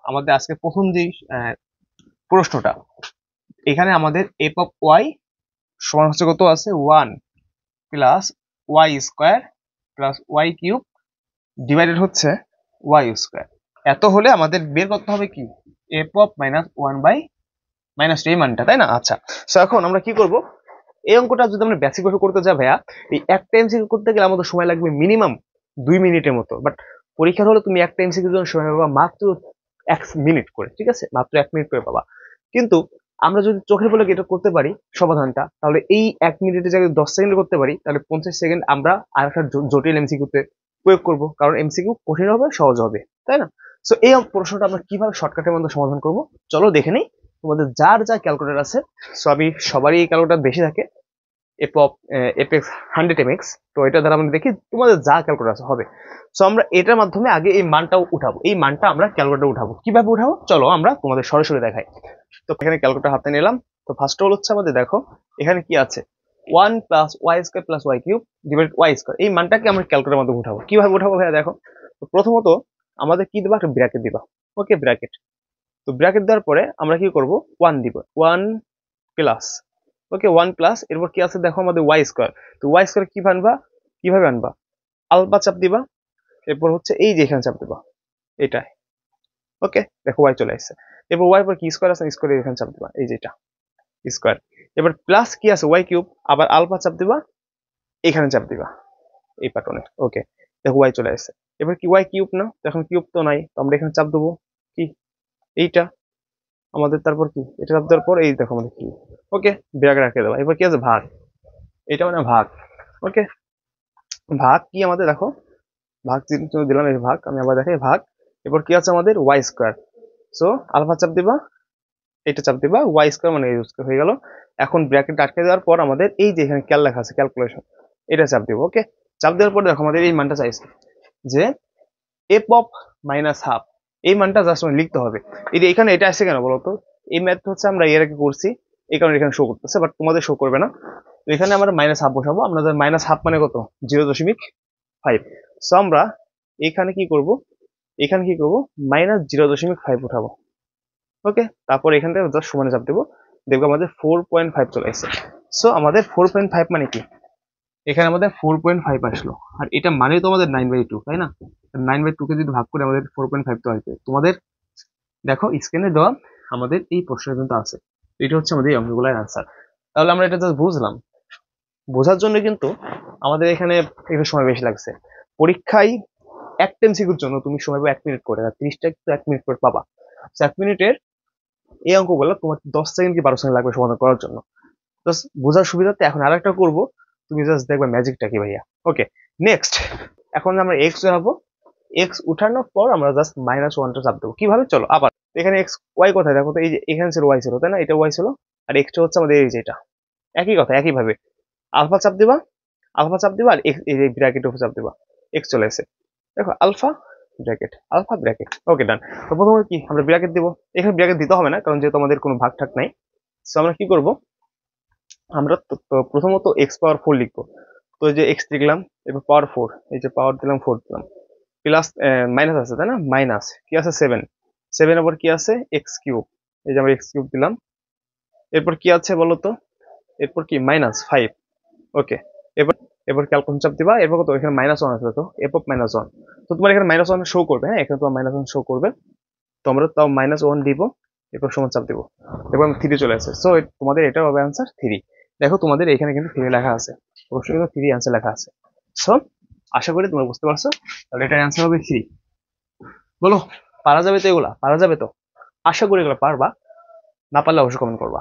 আমাদের আজকে প্রথম যে প্রশ্নটা, এখানে আমাদের এফ অফ ওয়াই সমান হচ্ছে কত আছে, 1 plus Y square plus Y cube divided হচ্ছে ওয়াই স্কোয়ার। এত হলে আমাদের বের করতে হবে কি, এফ অফ -1/-2 এই মানটা, তাই না? আচ্ছা, সো এখন আমরা কি করব, এই অঙ্কটা যদি আমরা বেসিক ভাবে করতে যাই ভাইয়া, এই একটা এমসিকিউ করতে গেলে আমাদের সময় লাগবে মিনিমাম 2 মিনিটের মতো। বাট পরীক্ষার হলে তুমি একটা এমসিকিউর জন্য সময় পাবা মাত্র 1 মিনিট করে, ঠিক আছে, মাত্র 1 মিনিট করে পাবা। কিন্তু আমরা যদি চোখের পলকে এটা করতে পারি সমাধানটা, তাহলে এই 1 মিনিটের জায়গায় 10 সেকেন্ডে করতে পারি, তাহলে 50 সেকেন্ড আমরা আর একটা জটিল এমসিকিউতে প্রয়োগ করব, কারণ এমসিকিউ কঠিন হবে সহজ হবে, তাই না? সো এই প্রশ্নটা আমরা কিভাবে শর্টকাটের মধ্যে সমাধান করব, চলো দেখে নিই। তোমাদের যার যা ক্যালকুলেটর আছে, সো আমি সবারই এই ক্যালকুলেটর বেশি থাকে, এপেক্স 100 MX, তো এটা দ্বারা আমরা দেখি তোমাদের যা ক্যালকুলেটর হবে। সো আমরা এটার মাধ্যমে আগে এই মানটাও উঠাবো, এই মানটা আমরা ক্যালকুলেটর উঠাবো। কিভাবে উঠাবো চলো আমরা তোমাদের সরাসরি দেখাই। তো এখানে ক্যালকুলেটর হাতে নিলাম। তো ফার্স্ট অল হচ্ছে আমাদের, দেখো এখানে কি আছে, 1 plus Y square plus Y cube divide Y square, এই মানটাকে আমরা ক্যালকুলেটরের মধ্যে উঠাবো। কিভাবে উঠাবো ভাইয়া দেখো, তো প্রথমত আমাদের কি দিবা, একটা ব্র্যাকেট দিবা। ওকে, ব্র্যাকেট। তো ব্র্যাকেট দেওয়ার পরে আমরা কি করব, 1 দিব, 1 প্লাস, ওকে 1 প্লাস, এরপর কি আছে দেখো আমাদের ওয়াই স্কোয়ার। তো ওয়াই স্কোয়ার কিভাবে আনবা, আলফা চাপ দিবা, এরপর হচ্ছে এই যে এখানে চাপ দিবা, এটাই। ওকে, দেখো ওয়াই চলে আসছে। এরপর ওয়াই পর কি স্কোয়ার আছে, স্কোয়ার এখানে চাপ দিবা, এই যে এটা স্কোয়ার। এবার প্লাস কি আছে ওয়াই কিউব, আবার আলফা চাপ দিবা, এখানে চাপ দিবা এই প্যাটার্নে। ওকে, দেখো ওয়াই চলে আসছে। এবার কি ওয়াই কিউব না, এখন কিউব তো নাই, তো আমরা এখানে চাপ দেবো কি, এইটা আমাদের, তারপর কি এটা চাপ দেওয়ার পর এই দেখো আমাদের কি, ওকে ব্র্যাকেট রাখে দেবা। এবার কি আছে ভাগ, এটা মানে ভাগ। ওকে, ভাগ কি আমাদের দেখো, ভাগ চিহ্ন দিলাম, এই ভাগ, আমি আবার দেখাই ভাগ। এরপর কি আছে আমাদের ওয়াই স্কোয়ার, সো আলফা চাপ দিবা, এটা চাপ দিবা, ওয়াই স্কোয়ার মানে এই স্কোয়ার হয়ে গেল। এখন ব্র্যাকেট আটকে দেওয়ার পর আমাদের এই যে এখানে ক্যাল লেখা আছে ক্যালকুলেশন, এটা চাপ দিব। ওকে, চাপ দেওয়ার পর দেখো আমাদের এই মানটা চাইছে যে এফ অফ -1/2, এই মানটা জাস্ট লিখতে হবে। এই যে এখানে এটা আসছে কেন বলতো, এই ম্যাথ হচ্ছে আমরা এর আগে করছি, এই কারণে এখানে শো করতেছে, বাট তোমাদের শো করবে না। তো এখানে আমরা -1/2 বসাবো, আমাদের -1/2 মানে কত, 0.5। সো আমরা এখানে কি করব, -0.5 উঠাবো। ওকে, তারপর এখান থেকে জাস্ট সমানে চাপ দেবো, দেখবো আমাদের 4.5 চলে আসছে। সো আমাদের 4.5 মানে কি, এখানে আমাদের 4.5 আসলো, আর এটা মানে তো আমাদের 9/2, তাই না? 9/2 কে যদি ভাগ করে আমাদের 4.5 তো আসবে। তোমাদের দেখো স্ক্রিনে দেওয়া আমাদের এই প্রশ্নটা কিন্তু আছে, এটা হচ্ছে আমাদের এই অঙ্কগুলোর অ্যান্সার। তাহলে আমরা এটা জাস্ট বুঝলাম, বোঝার জন্য কিন্তু আমাদের এখানে একটু সময় বেশি লাগছে। পরীক্ষায় একটা এমসিকিউর জন্য তুমি সময় পাবে 1 মিনিট করে, আর 30টা একটু 1 মিনিট করে পাবা। 1 মিনিটের এই অঙ্কগুলো তোমার 10 সেকেন্ড কি 12 সেকেন্ড লাগবে সমাধান করার জন্য। জাস্ট বোঝার সুবিধাতে এখন আর একটা করবো, তুমি জাস্ট দেখবে ম্যাজিকটা কি ভাইয়া। ওকে, নেক্সট এখন আমরা এক্স উঠাবো। এক্স উঠানোর পর আমরা জাস্ট -1টা চাপ দেবো। কিভাবে চলো আবার, এখানে এক্স ওয়াই কোথায় দেখো তো, এই যে এখানে ছিল ওয়াই ছিল, তাই না? এটা ওয়াই ছিল, আর এক্সটা হচ্ছে আমাদের এই যে এটা, একই কথা একইভাবে আলফা চাপ দিবা, আর এই যে ব্র্যাকেট উপর চাপ দিবা, এক্স চলে এসে দেখো আলফা ব্র্যাকেট। ওকে, ডান। তো প্রথমে কি আমরা ব্র্যাকেট দিব, এখানে ব্র্যাকেট দিতে হবে না কারণ যেহেতু আমাদের কোনো ভাগ ঠাক নাই। সো আমরা কি করব, আমরা তো প্রথমত x⁴ লিখবো। তো এই যে এক্স লিখলাম, এবার পাওয়ার 4, এই যে পাওয়ার দিলাম 4 দিলাম, প্লাস মাইনাস আছে তাই না, মাইনাস কি আছে 7 আবার কি আছে x³ এই যে আমরা x³ দিলাম। এরপর কি আছে বলো তো, এরপর কি -5। ওকে, এবার ক্যালকুলেশন চাপ দিবা, এরপর কত, এখানে -1 আছে, তো এফ অফ -1, তো তোমার এখানে -1 শো করবে, হ্যাঁ এখানে তোমার -1 শো করবে। তো আমরা তাও -1 দিব, এরপর সমান চাপ দিব, এবার 3 চলে আসে। সো তোমাদের এটা হবে অ্যান্সার 3। দেখো তোমাদের এখানে কিন্তু 3 লেখা আছে, অবশ্যই কিন্তু 3 অ্যান্সার লেখা আছে। সো আশা করি তোমরা বুঝতে পারছো, তাহলে এটার অ্যান্সার হবে 3। বলো পারা যাবে তো, এগুলা পারা যাবে তো? আশা করি এগুলো পারবা, না পারলে অবশ্যই কমেন্ট করবা।